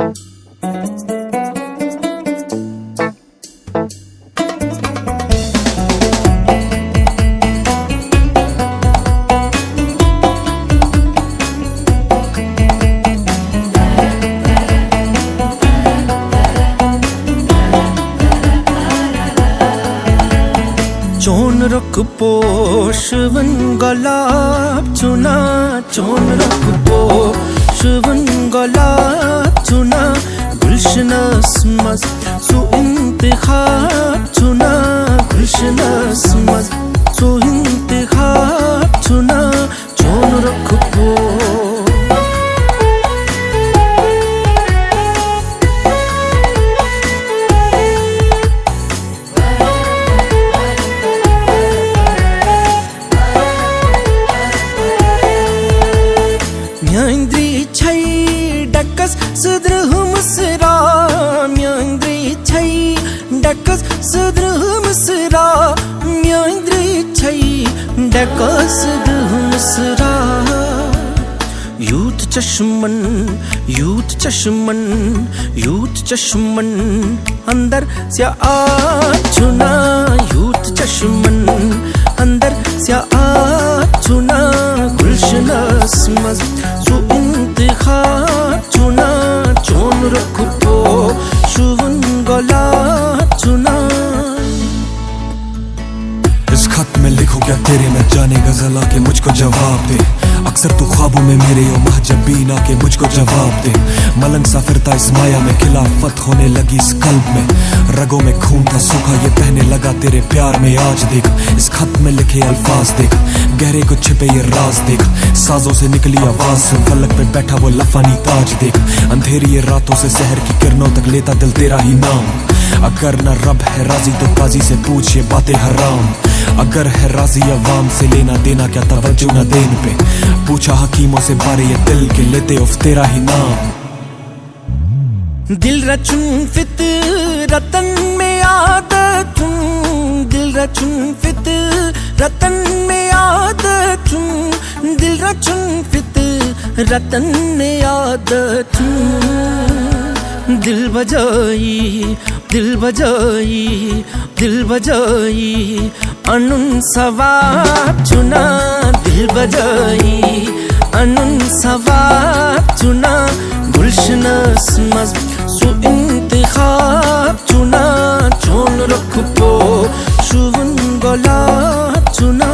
चोन रुख पोषवन गुलाब चुना, चोन रुख पोषवन गुलाब चुना, गुलशनस मज सु इंतखाब चुना, गुलशनस मज सु इंतखाब चुना, चोन रुख पो म्यांद्री छई डकस सुद्रह मुसरा, म्यांद्री छई डकस सुद्रह मुसरा, म्यांद्री छई डकस सुद्रह मुसरा। यूथ चश्मन, यूथ चश्मन, यूथ चश्मन अंदर से आ चुना, यूथ चश्मन अंदर से आ चुना, गुलशनस मज सु इंतखाब चुना, चोन रुख पोषवन गुलाब चुना। इस खत में लिखो क्या तेरे में जाने गजल आके मुझको जवाब दे, अक्सर तू ख्वाबों में मेरे ओ महजबीन आके मुझको जवाब दे। मलंग सा फिरता इस माया में, खिलाफत होने लगी इस कल्ब में, रगों में खून था सूखा ये बहने लगा तेरे प्यार में। आज देख इस खत में लिखे अल्फाज देख, गहरे को छिपे ये राज देख, साजों से निकली आवाज से फलक पे बैठा वो लफानी ताज देख। अंधेरी ये रातों से शहर की किरणों तक लेता दिल तेरा ही नाम। अगर न रब है राजी तो काजी से पूछ ये बातें हराम, अगर है राजी अवाम से लेना देना क्या तवज्जो न देन पे। पूछा हकीमों से बारे ये दिल के लेते उफ तेरा ही नाम। दिल रचुन फितरतन में आदतुन, दिल रचुन फितरतन में आदतुन, दिल रचुन फितरतन में आदतुन। दिल बजाई, दिल बजाई, दिल बजाई अनुन सवाब चुना, दिल बजाई अनुन सवाब चुना, गुलशनस मज सु इंतखाब चुना, चोन रुख पोषवन गुलाब चुना।